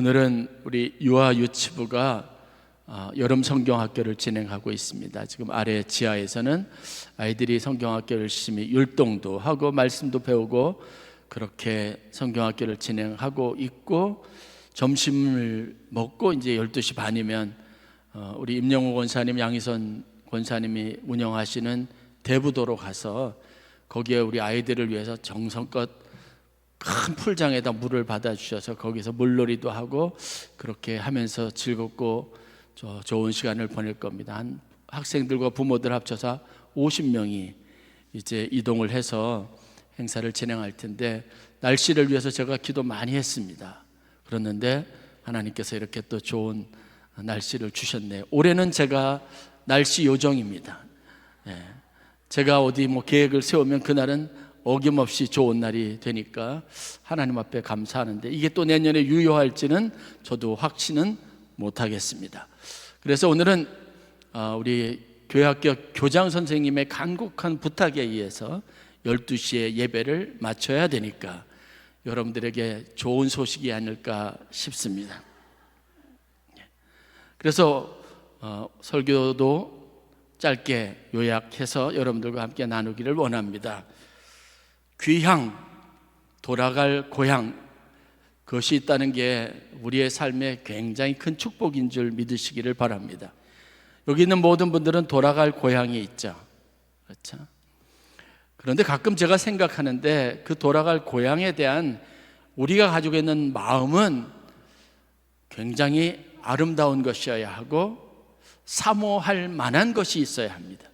오늘은 우리 유아 유치부가 여름 성경학교를 진행하고 있습니다. 지금 아래 지하에서는 아이들이 성경학교 열심히 율동도 하고 말씀도 배우고 그렇게 성경학교를 진행하고 있고, 점심을 먹고 이제 12시 반이면 우리 임영호 권사님, 양희선 권사님이 운영하시는 대부도로 가서 거기에 우리 아이들을 위해서 정성껏 큰 풀장에다 물을 받아주셔서 거기서 물놀이도 하고 그렇게 하면서 즐겁고 좋은 시간을 보낼 겁니다. 한 학생들과 부모들 합쳐서 50명이 이제 이동을 해서 행사를 진행할 텐데, 날씨를 위해서 제가 기도 많이 했습니다. 그랬는데 하나님께서 이렇게 또 좋은 날씨를 주셨네요. 올해는 제가 날씨 요정입니다. 제가 어디 계획을 세우면 그날은 어김없이 좋은 날이 되니까 하나님 앞에 감사하는데, 이게 또 내년에 유효할지는 저도 확신은 못하겠습니다. 그래서 오늘은 우리 교회학교 교장 선생님의 간곡한 부탁에 의해서 12시에 예배를 마쳐야 되니까 여러분들에게 좋은 소식이 아닐까 싶습니다. 그래서 설교도 짧게 요약해서 여러분들과 함께 나누기를 원합니다. 귀향, 돌아갈 고향, 그것이 있다는 게 우리의 삶에 굉장히 큰 축복인 줄 믿으시기를 바랍니다. 여기 있는 모든 분들은 돌아갈 고향이 있죠, 그렇죠? 그런데 가끔 제가 생각하는데 그 돌아갈 고향에 대한 우리가 가지고 있는 마음은 굉장히 아름다운 것이어야 하고 사모할 만한 것이 있어야 합니다.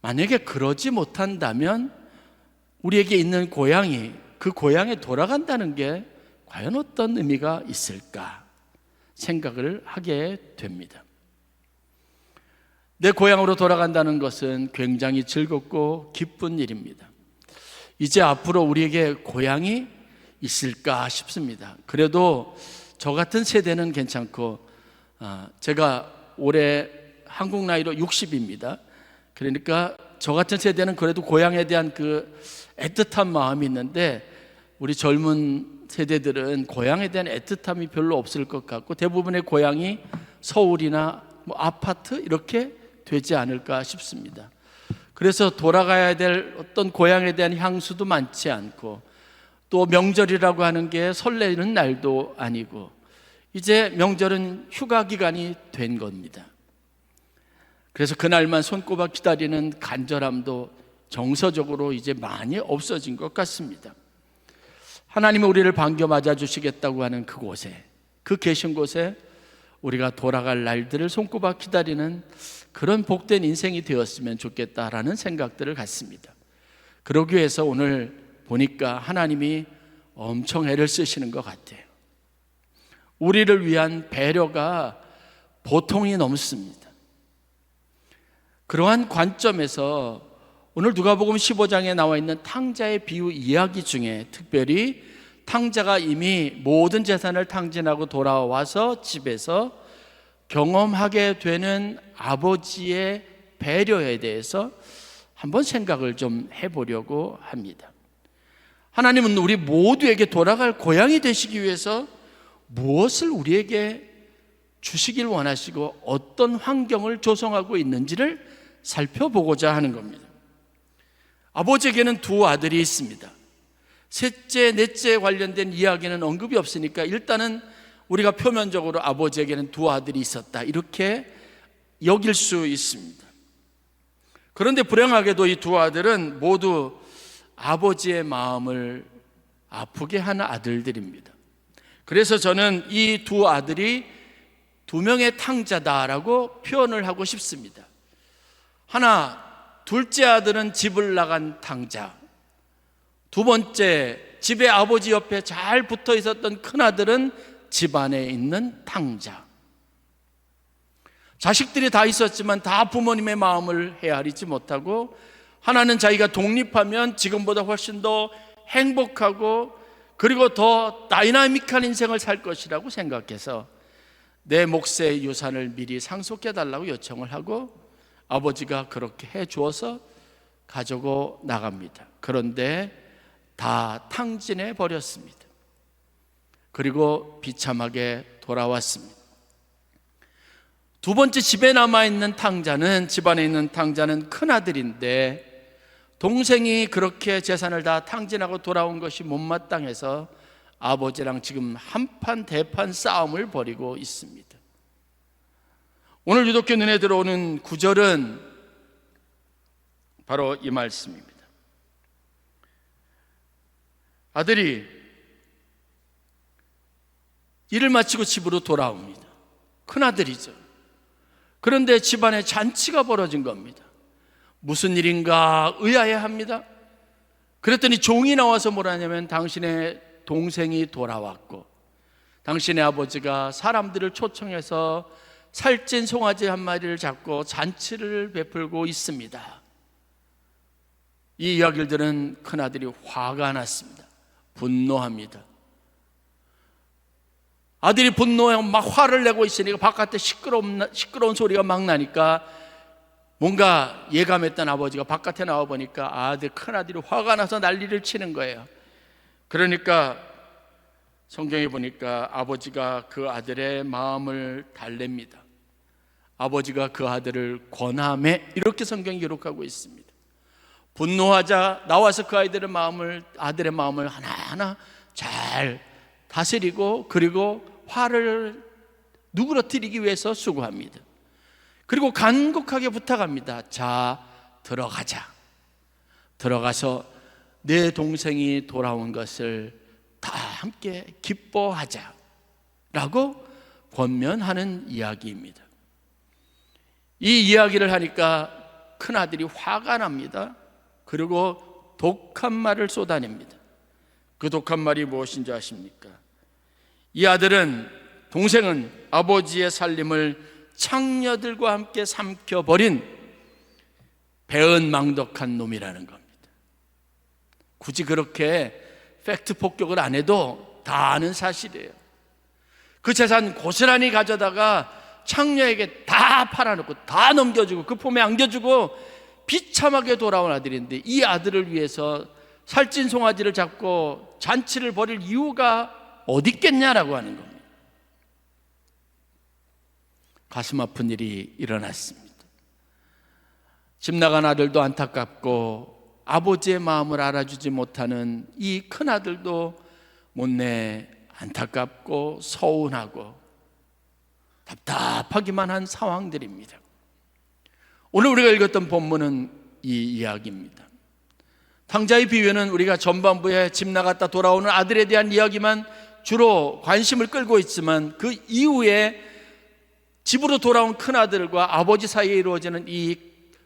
만약에 그러지 못한다면 우리에게 있는 고향이 그 고향에 돌아간다는 게 과연 어떤 의미가 있을까 생각을 하게 됩니다. 내 고향으로 돌아간다는 것은 굉장히 즐겁고 기쁜 일입니다. 이제 앞으로 우리에게 고향이 있을까 싶습니다. 그래도 저 같은 세대는 괜찮고, 제가 올해 한국 나이로 60입니다. 그러니까 저 같은 세대는 그래도 고향에 대한 그 애틋한 마음이 있는데, 우리 젊은 세대들은 고향에 대한 애틋함이 별로 없을 것 같고 대부분의 고향이 서울이나 아파트 이렇게 되지 않을까 싶습니다. 그래서 돌아가야 될 어떤 고향에 대한 향수도 많지 않고, 또 명절이라고 하는 게 설레는 날도 아니고, 이제 명절은 휴가 기간이 된 겁니다. 그래서 그날만 손꼽아 기다리는 간절함도 정서적으로 이제 많이 없어진 것 같습니다. 하나님이 우리를 반겨 맞아주시겠다고 하는 그곳에, 그 계신 곳에 우리가 돌아갈 날들을 손꼽아 기다리는 그런 복된 인생이 되었으면 좋겠다라는 생각들을 갖습니다. 그러기 위해서 오늘 보니까 하나님이 엄청 애를 쓰시는 것 같아요. 우리를 위한 배려가 보통이 넘습니다. 그러한 관점에서 오늘 누가복음 15장에 나와 있는 탕자의 비유 이야기 중에 특별히 탕자가 이미 모든 재산을 탕진하고 돌아와서 집에서 경험하게 되는 아버지의 배려에 대해서 한번 생각을 좀 해보려고 합니다. 하나님은 우리 모두에게 돌아갈 고향이 되시기 위해서 무엇을 우리에게 주시길 원하시고 어떤 환경을 조성하고 있는지를 살펴보고자 하는 겁니다. 아버지에게는 두 아들이 있습니다. 셋째, 넷째 관련된 이야기는 언급이 없으니까 일단은 우리가 표면적으로 아버지에게는 두 아들이 있었다 이렇게 여길 수 있습니다. 그런데 불행하게도 이 두 아들은 모두 아버지의 마음을 아프게 하는 아들들입니다. 그래서 저는 이 두 아들이 두 명의 탕자다라고 표현을 하고 싶습니다. 하나, 둘째 아들은 집을 나간 탕자, 두 번째, 집에 아버지 옆에 잘 붙어 있었던 큰아들은 집 안에 있는 탕자. 자식들이 다 있었지만 다 부모님의 마음을 헤아리지 못하고, 하나는 자기가 독립하면 지금보다 훨씬 더 행복하고 그리고 더 다이나믹한 인생을 살 것이라고 생각해서 내 몫의 유산을 미리 상속해 달라고 요청을 하고, 아버지가 그렇게 해 주어서 가지고 나갑니다. 그런데 다 탕진해 버렸습니다. 그리고 비참하게 돌아왔습니다. 두 번째 집에 남아있는 탕자는, 집안에 있는 탕자는 큰아들인데 동생이 그렇게 재산을 다 탕진하고 돌아온 것이 못마땅해서 아버지랑 지금 한판 대판 싸움을 벌이고 있습니다. 오늘 유독교 눈에 들어오는 구절은 바로 이 말씀입니다. 아들이 일을 마치고 집으로 돌아옵니다. 큰아들이죠. 그런데 집안에 잔치가 벌어진 겁니다. 무슨 일인가 의아해합니다. 그랬더니 종이 나와서 뭐라냐면 당신의 동생이 돌아왔고 당신의 아버지가 사람들을 초청해서 살찐 송아지 한 마리를 잡고 잔치를 베풀고 있습니다. 이 이야기를 들은 큰아들이 화가 났습니다. 분노합니다. 아들이 분노하고 막 화를 내고 있으니까 바깥에 시끄러운 소리가 막 나니까 뭔가 예감했던 아버지가 바깥에 나와 보니까 큰아들이 화가 나서 난리를 치는 거예요. 그러니까 성경에 보니까 아버지가 그 아들의 마음을 달랩니다. 아버지가 그 아들을 권하매, 이렇게 성경이 기록하고 있습니다. 분노하자 나와서 그 아들의 마음을 하나하나 잘 다스리고 그리고 화를 누그러뜨리기 위해서 수고합니다. 그리고 간곡하게 부탁합니다. 자, 들어가자. 들어가서 내 동생이 돌아온 것을 다 함께 기뻐하자 라고 권면하는 이야기입니다. 이 이야기를 하니까 큰아들이 화가 납니다. 그리고 독한 말을 쏟아냅니다. 그 독한 말이 무엇인지 아십니까? 이 동생은 아버지의 살림을 창녀들과 함께 삼켜버린 배은망덕한 놈이라는 겁니다. 굳이 그렇게 팩트 폭격을 안 해도 다 아는 사실이에요. 그 재산 고스란히 가져다가 창녀에게 다 팔아놓고 다 넘겨주고 그 품에 안겨주고 비참하게 돌아온 아들인데 이 아들을 위해서 살찐 송아지를 잡고 잔치를 벌일 이유가 어디 있겠냐라고 하는 겁니다. 가슴 아픈 일이 일어났습니다. 집 나간 아들도 안타깝고 아버지의 마음을 알아주지 못하는 이 큰아들도 못내 안타깝고 서운하고 답답하기만 한 상황들입니다. 오늘 우리가 읽었던 본문은 이 이야기입니다. 탕자의 비유는 우리가 전반부에 집 나갔다 돌아오는 아들에 대한 이야기만 주로 관심을 끌고 있지만 그 이후에 집으로 돌아온 큰아들과 아버지 사이에 이루어지는 이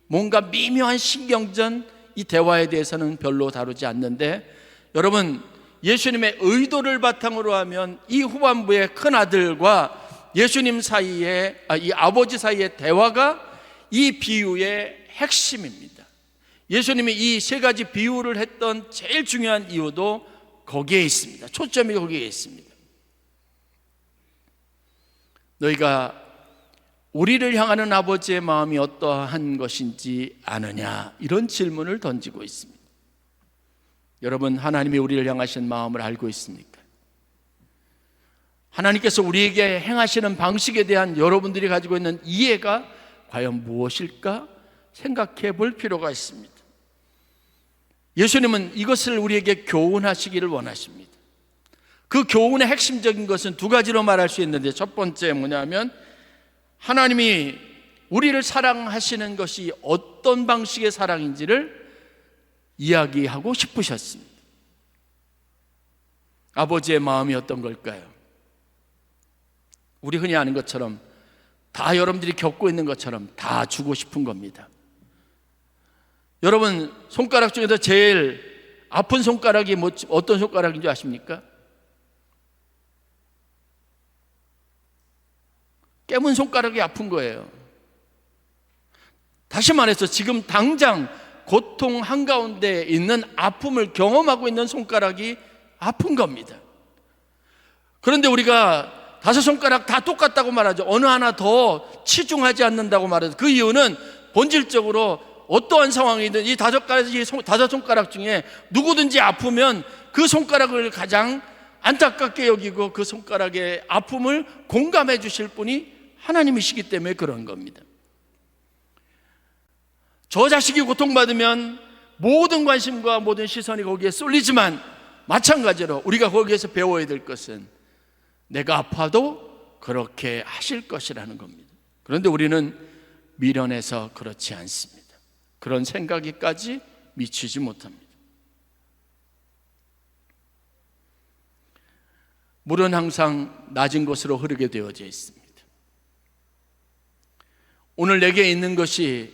뭔가 미묘한 신경전, 이 대화에 대해서는 별로 다루지 않는데, 여러분, 예수님의 의도를 바탕으로 하면 이 후반부의 큰아들과 예수님 사이에, 이 아버지 사이의 대화가 이 비유의 핵심입니다. 예수님이 이 세 가지 비유를 했던 제일 중요한 이유도 거기에 있습니다. 초점이 거기에 있습니다. 너희가 우리를 향하는 아버지의 마음이 어떠한 것인지 아느냐, 이런 질문을 던지고 있습니다. 여러분, 하나님이 우리를 향하신 마음을 알고 있습니까? 하나님께서 우리에게 행하시는 방식에 대한 여러분들이 가지고 있는 이해가 과연 무엇일까 생각해 볼 필요가 있습니다. 예수님은 이것을 우리에게 교훈하시기를 원하십니다. 그 교훈의 핵심적인 것은 두 가지로 말할 수 있는데, 첫 번째 뭐냐면 하나님이 우리를 사랑하시는 것이 어떤 방식의 사랑인지를 이야기하고 싶으셨습니다. 아버지의 마음이 어떤 걸까요? 우리 흔히 아는 것처럼, 다 여러분들이 겪고 있는 것처럼 다 주고 싶은 겁니다. 여러분, 손가락 중에서 제일 아픈 손가락이 어떤 손가락인지 아십니까? 깨문 손가락이 아픈 거예요. 다시 말해서 지금 당장 고통 한가운데 있는 아픔을 경험하고 있는 손가락이 아픈 겁니다. 그런데 우리가 5손가락 다 똑같다고 말하죠. 어느 하나 더 치중하지 않는다고 말하죠. 그 이유는 본질적으로 어떠한 상황이든 이 5손가락 중에 누구든지 아프면 그 손가락을 가장 안타깝게 여기고 그 손가락의 아픔을 공감해 주실 분이 하나님이시기 때문에 그런 겁니다. 저 자식이 고통받으면 모든 관심과 모든 시선이 거기에 쏠리지만, 마찬가지로 우리가 거기에서 배워야 될 것은 내가 아파도 그렇게 하실 것이라는 겁니다. 그런데 우리는 미련해서 그렇지 않습니다. 그런 생각에까지 미치지 못합니다. 물은 항상 낮은 곳으로 흐르게 되어져 있습니다. 오늘 내게 있는 것이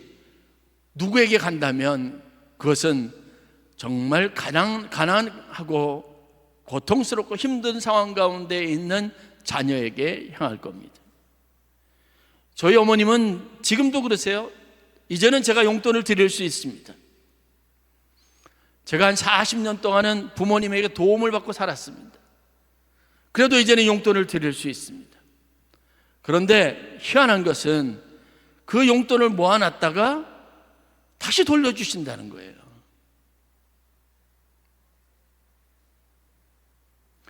누구에게 간다면 그것은 정말 가난하고 고통스럽고 힘든 상황 가운데 있는 자녀에게 향할 겁니다. 저희 어머님은 지금도 그러세요. 이제는 제가 용돈을 드릴 수 있습니다. 제가 한 40년 동안은 부모님에게 도움을 받고 살았습니다. 그래도 이제는 용돈을 드릴 수 있습니다. 그런데 희한한 것은 그 용돈을 모아놨다가 다시 돌려주신다는 거예요.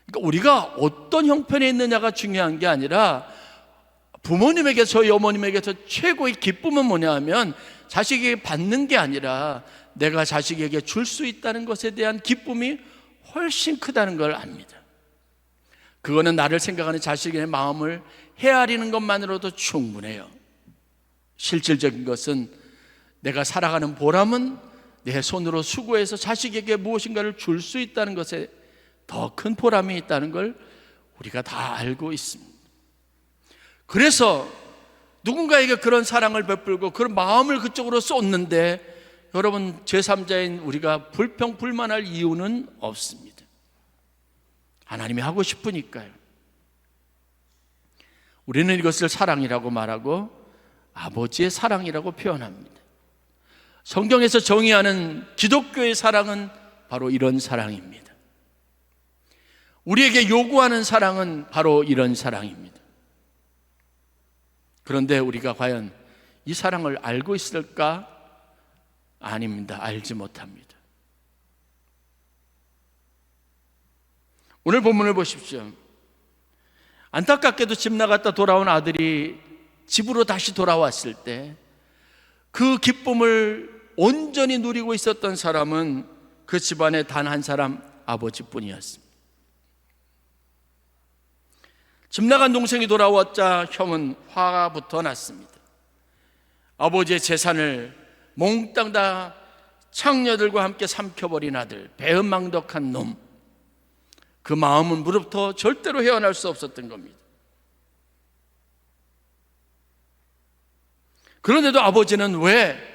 그러니까 우리가 어떤 형편에 있느냐가 중요한 게 아니라, 부모님에게, 저희 어머님에게서 최고의 기쁨은 뭐냐 하면 자식에게 받는 게 아니라 내가 자식에게 줄 수 있다는 것에 대한 기쁨이 훨씬 크다는 걸 압니다. 그거는 나를 생각하는 자식의 마음을 헤아리는 것만으로도 충분해요. 실질적인 것은 내가 살아가는 보람은 내 손으로 수고해서 자식에게 무엇인가를 줄 수 있다는 것에 더 큰 보람이 있다는 걸 우리가 다 알고 있습니다. 그래서 누군가에게 그런 사랑을 베풀고 그런 마음을 그쪽으로 쏟는데, 여러분, 제3자인 우리가 불평불만할 이유는 없습니다. 하나님이 하고 싶으니까요. 우리는 이것을 사랑이라고 말하고 아버지의 사랑이라고 표현합니다. 성경에서 정의하는 기독교의 사랑은 바로 이런 사랑입니다. 우리에게 요구하는 사랑은 바로 이런 사랑입니다. 그런데 우리가 과연 이 사랑을 알고 있을까? 아닙니다. 알지 못합니다. 오늘 본문을 보십시오. 안타깝게도 집 나갔다 돌아온 아들이 집으로 다시 돌아왔을 때 그 기쁨을 온전히 누리고 있었던 사람은 그 집안에 단 한 사람, 아버지뿐이었습니다. 집 나간 동생이 돌아왔자 형은 화부터 났습니다. 아버지의 재산을 몽땅 다 창녀들과 함께 삼켜버린 아들, 배은망덕한 놈, 그 마음은 무릎부터 절대로 헤어날 수 없었던 겁니다. 그런데도 아버지는 왜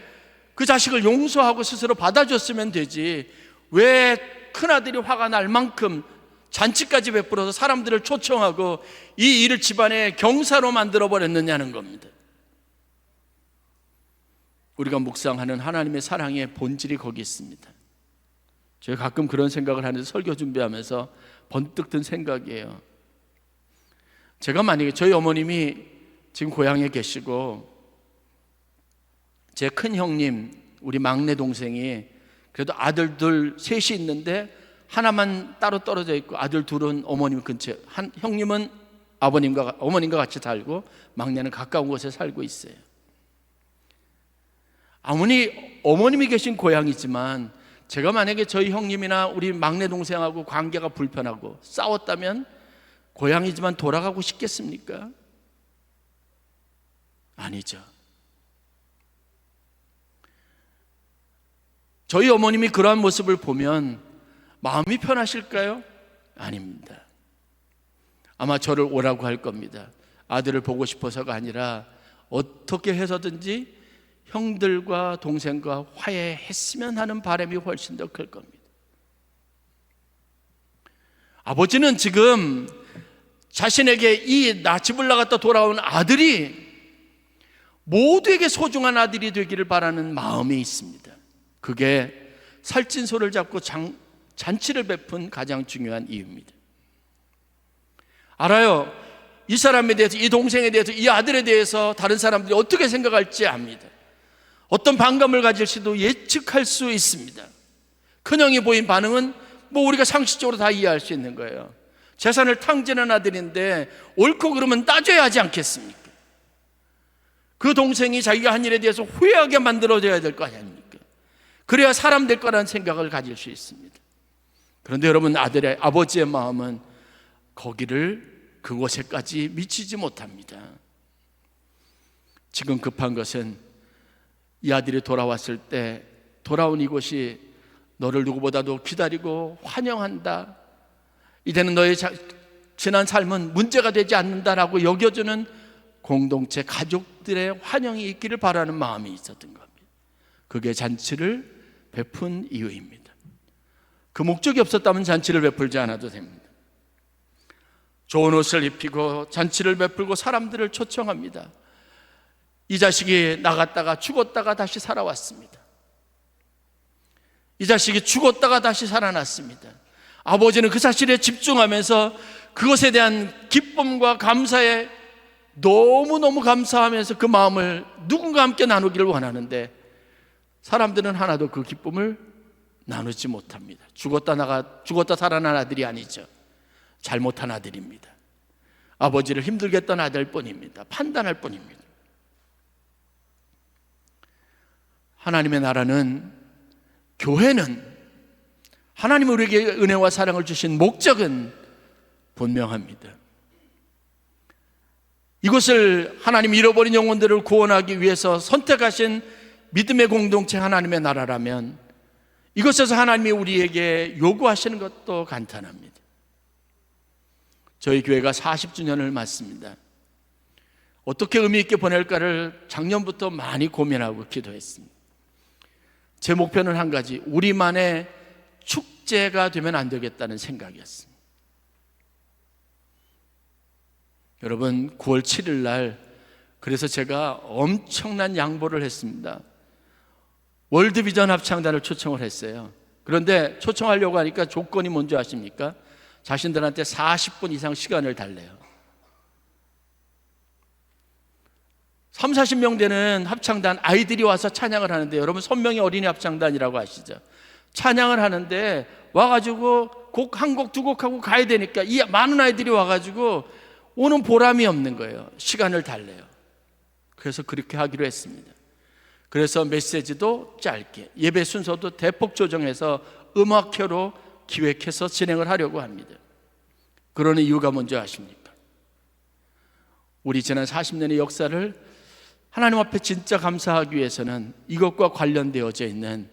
그 자식을 용서하고 스스로 받아줬으면 되지, 왜 큰아들이 화가 날 만큼 잔치까지 베풀어서 사람들을 초청하고 이 일을 집안의 경사로 만들어버렸느냐는 겁니다. 우리가 묵상하는 하나님의 사랑의 본질이 거기 있습니다. 제가 가끔 그런 생각을 하는데, 설교 준비하면서 번뜩 든 생각이에요. 제가 만약에 저희 어머님이 지금 고향에 계시고 제 큰 형님, 우리 막내 동생이, 그래도 아들들 셋이 있는데 하나만 따로 떨어져 있고 아들 둘은 어머님 근처에, 형님은 어머님과 같이 살고 막내는 가까운 곳에 살고 있어요. 아무리 어머님이 계신 고향이지만 제가 만약에 저희 형님이나 우리 막내 동생하고 관계가 불편하고 싸웠다면 고향이지만 돌아가고 싶겠습니까? 아니죠. 저희 어머님이 그러한 모습을 보면 마음이 편하실까요? 아닙니다. 아마 저를 오라고 할 겁니다. 아들을 보고 싶어서가 아니라 어떻게 해서든지 형들과 동생과 화해했으면 하는 바람이 훨씬 더 클 겁니다. 아버지는 지금 자신에게 이 집을 나갔다 돌아온 아들이 모두에게 소중한 아들이 되기를 바라는 마음이 있습니다. 그게 살찐소를 잡고 잔치를 베푼 가장 중요한 이유입니다. 알아요. 이 사람에 대해서, 이 동생에 대해서, 이 아들에 대해서 다른 사람들이 어떻게 생각할지 압니다. 어떤 반감을 가질지도 예측할 수 있습니다. 큰형이 보인 반응은 우리가 상식적으로 다 이해할 수 있는 거예요. 재산을 탕진한 아들인데 옳고 그러면 따져야 하지 않겠습니까? 그 동생이 자기가 한 일에 대해서 후회하게 만들어줘야 될 거 아닙니까? 그래야 사람 될 거라는 생각을 가질 수 있습니다. 그런데 여러분, 아버지의 마음은 그곳에까지 미치지 못합니다. 지금 급한 것은 이 아들이 돌아왔을 때 돌아온 이곳이 너를 누구보다도 기다리고 환영한다, 이제는 너의 지난 삶은 문제가 되지 않는다라고 여겨주는 공동체, 가족들의 환영이 있기를 바라는 마음이 있었던 겁니다. 그게 잔치를 베푼 이유입니다. 그 목적이 없었다면 잔치를 베풀지 않아도 됩니다. 좋은 옷을 입히고 잔치를 베풀고 사람들을 초청합니다. 이 자식이 나갔다가 죽었다가 다시 살아왔습니다. 이 자식이 죽었다가 다시 살아났습니다. 아버지는 그 사실에 집중하면서 그것에 대한 기쁨과 감사에 너무너무 감사하면서 그 마음을 누군가 함께 나누기를 원하는데, 사람들은 하나도 그 기쁨을 나누지 못합니다. 죽었다 살아난 아들이 아니죠. 잘못한 아들입니다. 아버지를 힘들게 했던 아들뿐입니다. 판단할 뿐입니다. 하나님의 나라는, 교회는, 하나님이 우리에게 은혜와 사랑을 주신 목적은 분명합니다. 이곳을 하나님 잃어버린 영혼들을 구원하기 위해서 선택하신 믿음의 공동체 하나님의 나라라면, 이곳에서 하나님이 우리에게 요구하시는 것도 간단합니다. 저희 교회가 40주년을 맞습니다. 어떻게 의미 있게 보낼까를 작년부터 많이 고민하고 기도했습니다. 제 목표는 한 가지, 우리만의 축제가 되면 안 되겠다는 생각이었습니다. 여러분, 9월 7일 날, 그래서 제가 엄청난 양보를 했습니다. 월드비전 합창단을 초청을 했어요. 그런데 초청하려고 하니까 조건이 뭔지 아십니까? 자신들한테 40분 이상 시간을 달래요. 3, 40명 되는 합창단, 아이들이 와서 찬양을 하는데, 여러분 선명히 어린이 합창단이라고 아시죠? 찬양을 하는데 와가지고 곡 한 곡 두 곡 하고 가야 되니까 이 많은 아이들이 와가지고 오는 보람이 없는 거예요. 시간을 달래요. 그래서 그렇게 하기로 했습니다. 그래서 메시지도 짧게, 예배 순서도 대폭 조정해서 음악회로 기획해서 진행을 하려고 합니다. 그러는 이유가 뭔지 아십니까? 우리 지난 40년의 역사를 하나님 앞에 진짜 감사하기 위해서는 이것과 관련되어져 있는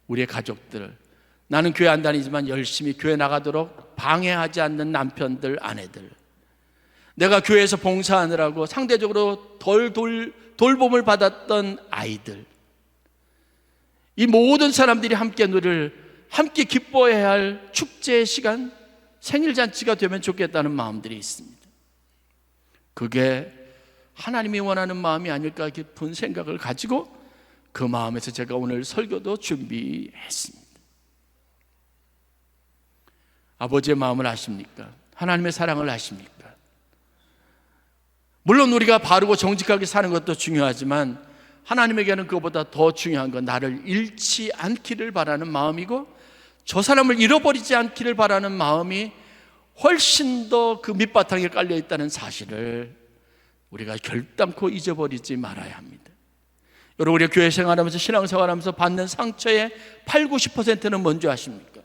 우리의 가족들, 나는 교회 안 다니지만 열심히 교회 나가도록 방해하지 않는 남편들, 아내들, 내가 교회에서 봉사하느라고 상대적으로 덜 돌봄을 받았던 아이들, 이 모든 사람들이 함께 함께 기뻐해야 할 축제의 시간, 생일잔치가 되면 좋겠다는 마음들이 있습니다. 그게 하나님이 원하는 마음이 아닐까 깊은 생각을 가지고 그 마음에서 제가 오늘 설교도 준비했습니다. 아버지의 마음을 아십니까? 하나님의 사랑을 아십니까? 물론 우리가 바르고 정직하게 사는 것도 중요하지만 하나님에게는 그것보다 더 중요한 건 나를 잃지 않기를 바라는 마음이고, 저 사람을 잃어버리지 않기를 바라는 마음이 훨씬 더 그 밑바탕에 깔려 있다는 사실을 우리가 결단코 잊어버리지 말아야 합니다. 여러분, 우리가 교회 생활하면서 신앙생활하면서 받는 상처의 8, 90%는 뭔지 아십니까?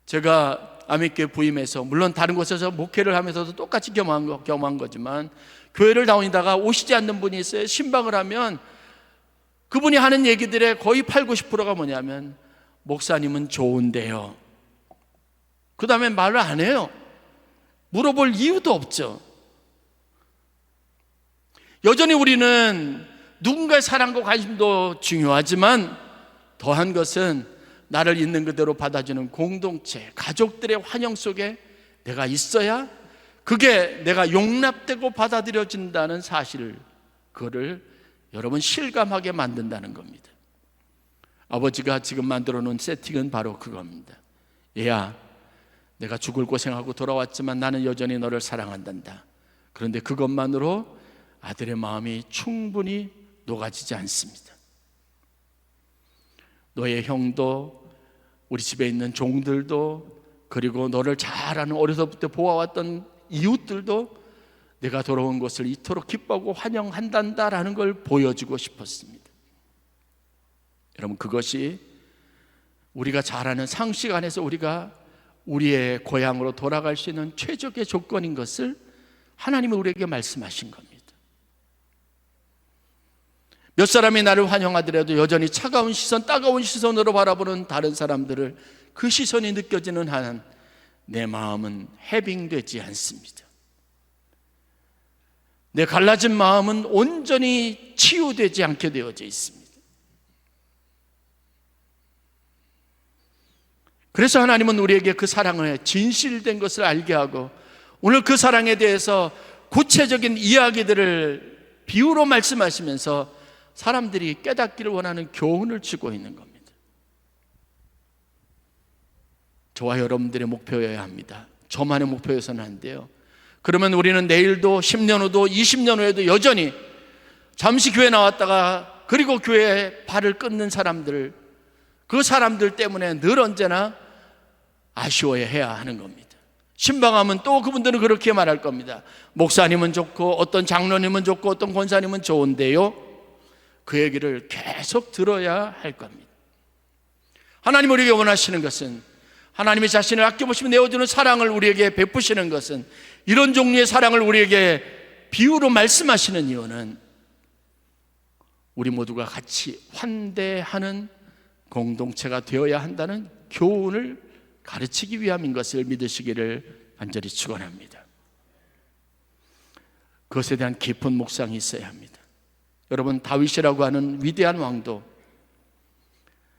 제가 아미교회 부임해서, 물론 다른 곳에서 목회를 하면서도 똑같이 경험한 거지만, 교회를 다니다가 오시지 않는 분이 있어요. 신방을 하면 그분이 하는 얘기들의 거의 8, 90%가 뭐냐면, 목사님은 좋은데요. 그 다음에 말을 안 해요. 물어볼 이유도 없죠. 여전히 우리는 누군가의 사랑과 관심도 중요하지만 더한 것은 나를 있는 그대로 받아주는 공동체, 가족들의 환영 속에 내가 있어야 그게 내가 용납되고 받아들여진다는 사실, 그거를 여러분 실감하게 만든다는 겁니다. 아버지가 지금 만들어 놓은 세팅은 바로 그겁니다. 얘야, 내가 죽을 고생하고 돌아왔지만 나는 여전히 너를 사랑한단다. 그런데 그것만으로 아들의 마음이 충분히 녹아지지 않습니다. 너의 형도, 우리 집에 있는 종들도, 그리고 너를 잘 아는 어려서부터 보아왔던 이웃들도 내가 돌아온 것을 이토록 기뻐하고 환영한단다라는 걸 보여주고 싶었습니다. 여러분, 그것이 우리가 잘 아는 상식 안에서 우리가 우리의 고향으로 돌아갈 수 있는 최적의 조건인 것을 하나님이 우리에게 말씀하신 겁니다. 몇 사람이 나를 환영하더라도 여전히 차가운 시선, 따가운 시선으로 바라보는 다른 사람들을 그 시선이 느껴지는 한 내 마음은 해빙되지 않습니다. 내 갈라진 마음은 온전히 치유되지 않게 되어져 있습니다. 그래서 하나님은 우리에게 그 사랑의 진실된 것을 알게 하고 오늘 그 사랑에 대해서 구체적인 이야기들을 비유로 말씀하시면서 사람들이 깨닫기를 원하는 교훈을 주고 있는 겁니다. 저와 여러분들의 목표여야 합니다. 저만의 목표여서는 안 돼요. 그러면 우리는 내일도 10년 후도 20년 후에도 여전히 잠시 교회 나왔다가 그리고 교회에 발을 끊는 사람들, 그 사람들 때문에 늘 언제나 아쉬워해야 하는 겁니다. 신방하면 또 그분들은 그렇게 말할 겁니다. 목사님은 좋고 어떤 장로님은 좋고 어떤 권사님은 좋은데요, 그 얘기를 계속 들어야 할 겁니다. 하나님 우리에게 원하시는 것은, 하나님이 자신을 아껴보시며 내어주는 사랑을 우리에게 베푸시는 것은, 이런 종류의 사랑을 우리에게 비유로 말씀하시는 이유는 우리 모두가 같이 환대하는 공동체가 되어야 한다는 교훈을 가르치기 위함인 것을 믿으시기를 간절히 축원합니다. 그것에 대한 깊은 묵상이 있어야 합니다. 여러분, 다윗이라고 하는 위대한 왕도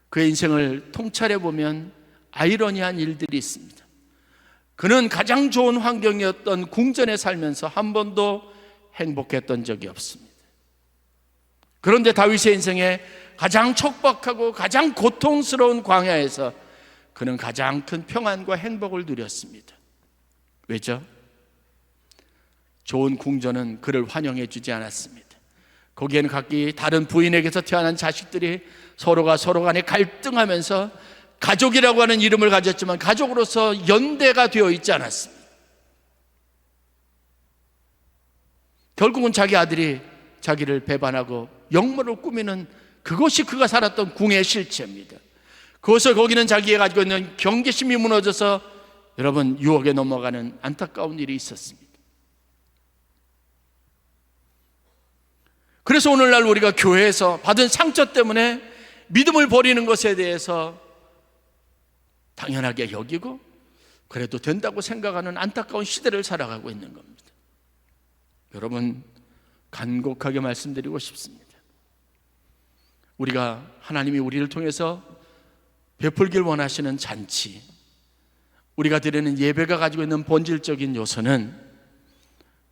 그의 인생을 통찰해 보면 아이러니한 일들이 있습니다. 그는 가장 좋은 환경이었던 궁전에 살면서 한 번도 행복했던 적이 없습니다. 그런데 다윗의 인생에 가장 척박하고 가장 고통스러운 광야에서 그는 가장 큰 평안과 행복을 누렸습니다. 왜죠? 좋은 궁전은 그를 환영해 주지 않았습니다. 거기에는 각기 다른 부인에게서 태어난 자식들이 서로가 서로 간에 갈등하면서 가족이라고 하는 이름을 가졌지만 가족으로서 연대가 되어 있지 않았습니다. 결국은 자기 아들이 자기를 배반하고 역모를 꾸미는 그것이 그가 살았던 궁의 실체입니다. 그것을 거기는 자기가 가지고 있는 경계심이 무너져서 여러분 유혹에 넘어가는 안타까운 일이 있었습니다. 그래서 오늘날 우리가 교회에서 받은 상처 때문에 믿음을 버리는 것에 대해서 당연하게 여기고 그래도 된다고 생각하는 안타까운 시대를 살아가고 있는 겁니다. 여러분, 간곡하게 말씀드리고 싶습니다. 우리가 하나님이 우리를 통해서 베풀길 원하시는 잔치, 우리가 드리는 예배가 가지고 있는 본질적인 요소는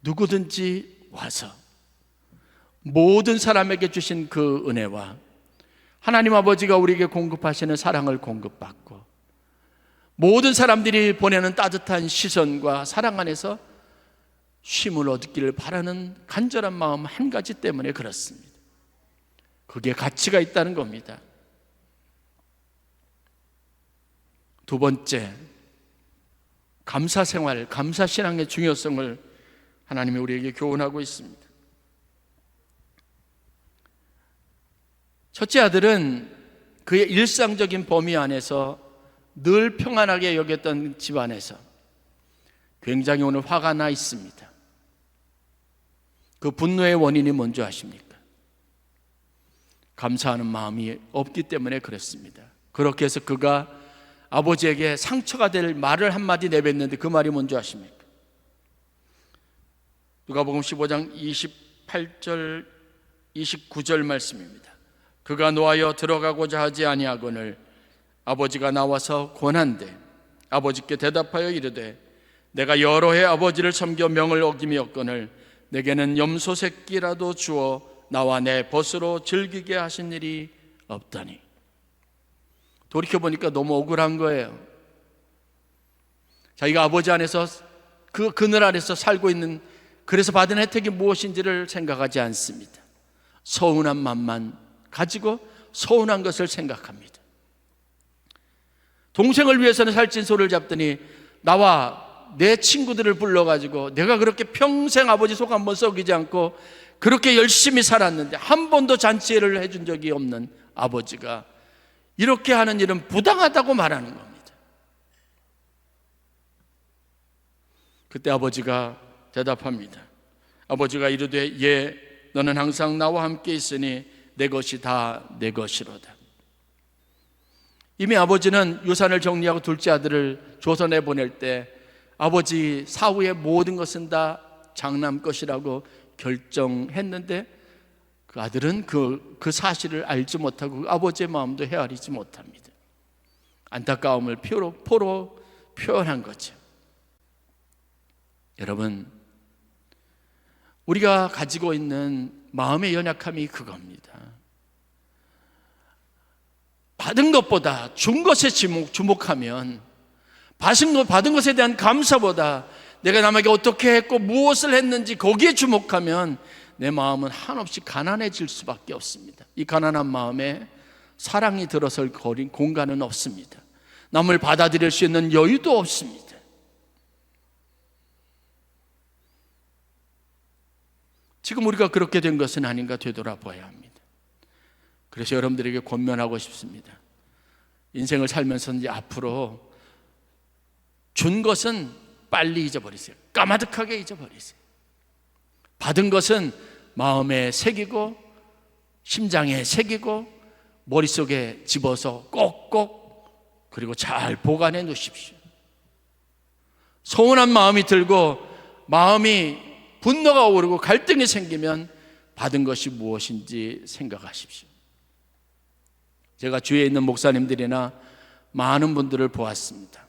누구든지 와서 모든 사람에게 주신 그 은혜와 하나님 아버지가 우리에게 공급하시는 사랑을 공급받고 모든 사람들이 보내는 따뜻한 시선과 사랑 안에서 쉼을 얻기를 바라는 간절한 마음 한 가지 때문에 그렇습니다. 그게 가치가 있다는 겁니다. 두 번째, 감사생활, 감사신앙의 중요성을 하나님이 우리에게 교훈하고 있습니다. 첫째 아들은 그의 일상적인 범위 안에서 늘 평안하게 여겼던 집안에서 굉장히 오늘 화가 나 있습니다. 그 분노의 원인이 뭔지 아십니까? 감사하는 마음이 없기 때문에 그렇습니다. 그렇게 해서 그가 아버지에게 상처가 될 말을 한마디 내뱉는데 그 말이 뭔지 아십니까? 누가복음 15장 28절 29절 말씀입니다. 그가 노하여 들어가고자 하지 아니하거늘 아버지가 나와서 권한대 아버지께 대답하여 이르되 내가 여러 해 아버지를 섬겨 명을 어김이었거늘 내게는 염소 새끼라도 주어 나와 내 벗으로 즐기게 하신 일이 없다니. 돌이켜보니까 너무 억울한 거예요. 자기가 아버지 안에서 그 그늘 안에서 살고 있는, 그래서 받은 혜택이 무엇인지를 생각하지 않습니다. 서운한 마음만 가지고 서운한 것을 생각합니다. 동생을 위해서는 살찐 소를 잡더니 나와 내 친구들을 불러가지고 내가 그렇게 평생 아버지 속 한 번 썩이지 않고 그렇게 열심히 살았는데 한 번도 잔치를 해준 적이 없는 아버지가 이렇게 하는 일은 부당하다고 말하는 겁니다. 그때 아버지가 대답합니다. 아버지가 이르되 예, 너는 항상 나와 함께 있으니 내 것이 다 내 것이로다. 이미 아버지는 유산을 정리하고 둘째 아들을 조선에 보낼 때 아버지 사후의 모든 것은 다 장남 것이라고 결정했는데 그 아들은 그 사실을 알지 못하고 그 아버지의 마음도 헤아리지 못합니다. 안타까움을 포로 표현한 거죠. 여러분, 우리가 가지고 있는 마음의 연약함이 그겁니다. 받은 것보다 준 것에 주목하면, 받은 것에 대한 감사보다 내가 남에게 어떻게 했고 무엇을 했는지 거기에 주목하면 내 마음은 한없이 가난해질 수밖에 없습니다. 이 가난한 마음에 사랑이 들어설 공간은 없습니다. 남을 받아들일 수 있는 여유도 없습니다. 지금 우리가 그렇게 된 것은 아닌가 되돌아봐야 합니다. 그래서 여러분들에게 권면하고 싶습니다. 인생을 살면서 이제 앞으로 준 것은 빨리 잊어버리세요. 까마득하게 잊어버리세요. 받은 것은 마음에 새기고 심장에 새기고 머릿속에 집어서 꼭꼭 그리고 잘 보관해 놓으십시오. 서운한 마음이 들고 마음이 분노가 오르고 갈등이 생기면 받은 것이 무엇인지 생각하십시오. 제가 주위에 있는 목사님들이나 많은 분들을 보았습니다.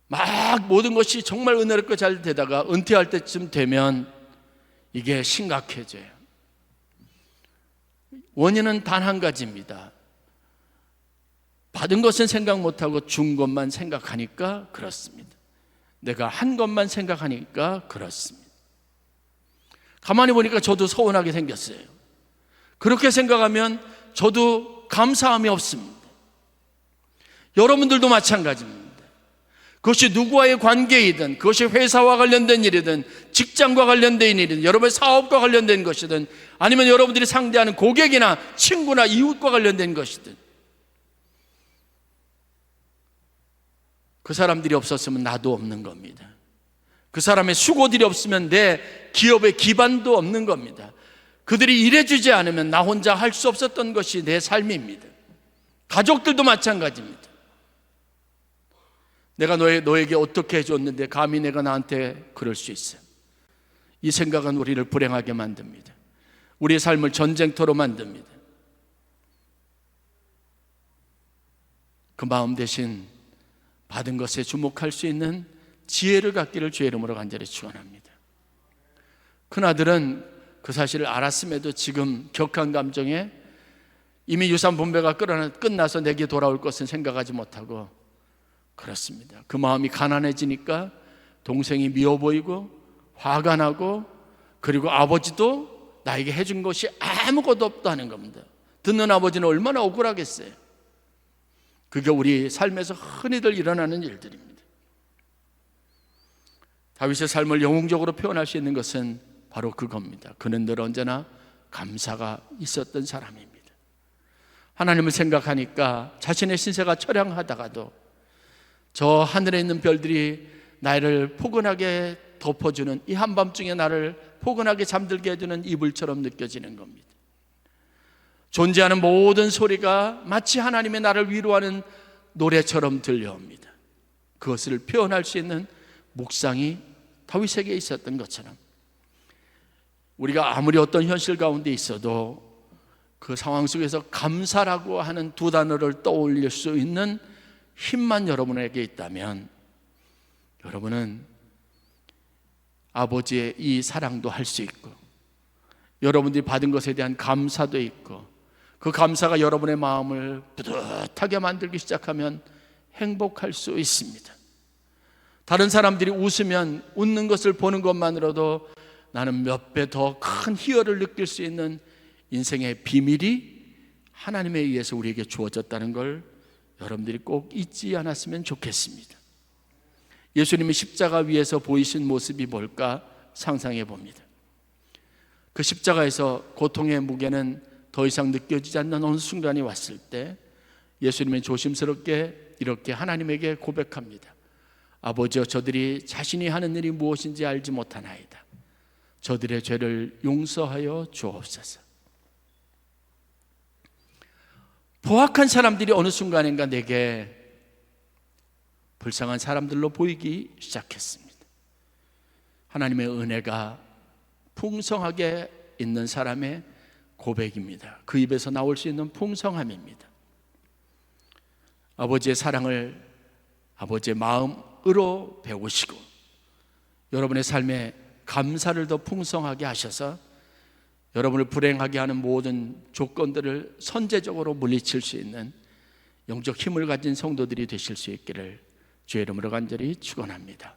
막 모든 것이 정말 은혜롭게 잘 되다가 은퇴할 때쯤 되면 이게 심각해져요. 원인은 단 한 가지입니다. 받은 것은 생각 못하고 준 것만 생각하니까 그렇습니다. 내가 한 것만 생각하니까 그렇습니다. 가만히 보니까 저도 서운하게 생겼어요. 그렇게 생각하면 저도 감사함이 없습니다. 여러분들도 마찬가지입니다. 그것이 누구와의 관계이든, 그것이 회사와 관련된 일이든, 직장과 관련된 일이든, 여러분의 사업과 관련된 것이든, 아니면 여러분들이 상대하는 고객이나 친구나 이웃과 관련된 것이든, 그 사람들이 없었으면 나도 없는 겁니다. 그 사람의 수고들이 없으면 내 기업의 기반도 없는 겁니다. 그들이 일해주지 않으면 나 혼자 할 수 없었던 것이 내 삶입니다. 가족들도 마찬가지입니다. 내가 너에게 어떻게 해줬는데 감히 내가 나한테 그럴 수 있어요. 이 생각은 우리를 불행하게 만듭니다. 우리의 삶을 전쟁터로 만듭니다. 그 마음 대신 받은 것에 주목할 수 있는 지혜를 갖기를 주의 이름으로 간절히 축원합니다. 큰아들은 그 사실을 알았음에도 지금 격한 감정에 이미 유산 분배가 끝나서 내게 돌아올 것은 생각하지 못하고 그렇습니다. 그 마음이 가난해지니까 동생이 미워 보이고 화가 나고 그리고 아버지도 나에게 해준 것이 아무것도 없다는 겁니다. 듣는 아버지는 얼마나 억울하겠어요. 그게 우리 삶에서 흔히들 일어나는 일들입니다. 다윗의 삶을 영웅적으로 표현할 수 있는 것은 바로 그겁니다. 그는 늘 언제나 감사가 있었던 사람입니다. 하나님을 생각하니까 자신의 신세가 처량하다가도 저 하늘에 있는 별들이 나를 포근하게 덮어주는 이 한밤중에 나를 포근하게 잠들게 해주는 이불처럼 느껴지는 겁니다. 존재하는 모든 소리가 마치 하나님의 나를 위로하는 노래처럼 들려옵니다. 그것을 표현할 수 있는 묵상이 다윗에게 있었던 것처럼 우리가 아무리 어떤 현실 가운데 있어도 그 상황 속에서 감사라고 하는 두 단어를 떠올릴 수 있는 힘만 여러분에게 있다면 여러분은 아버지의 이 사랑도 할 수 있고 여러분들이 받은 것에 대한 감사도 있고 그 감사가 여러분의 마음을 뿌듯하게 만들기 시작하면 행복할 수 있습니다. 다른 사람들이 웃으면 웃는 것을 보는 것만으로도 나는 몇 배 더 큰 희열을 느낄 수 있는 인생의 비밀이 하나님에 의해서 우리에게 주어졌다는 걸 여러분들이 꼭 잊지 않았으면 좋겠습니다. 예수님이 십자가 위에서 보이신 모습이 뭘까 상상해 봅니다. 그 십자가에서 고통의 무게는 더 이상 느껴지지 않는 어느 순간이 왔을 때 예수님은 조심스럽게 이렇게 하나님에게 고백합니다. 아버지여, 저들이 자신이 하는 일이 무엇인지 알지 못하나이다. 저들의 죄를 용서하여 주옵소서. 포악한 사람들이 어느 순간인가 내게 불쌍한 사람들로 보이기 시작했습니다. 하나님의 은혜가 풍성하게 있는 사람의 고백입니다. 그 입에서 나올 수 있는 풍성함입니다. 아버지의 사랑을 아버지의 마음으로 배우시고 여러분의 삶에 감사를 더 풍성하게 하셔서 여러분을 불행하게 하는 모든 조건들을 선제적으로 물리칠 수 있는 영적 힘을 가진 성도들이 되실 수 있기를 주의 이름으로 간절히 축원합니다.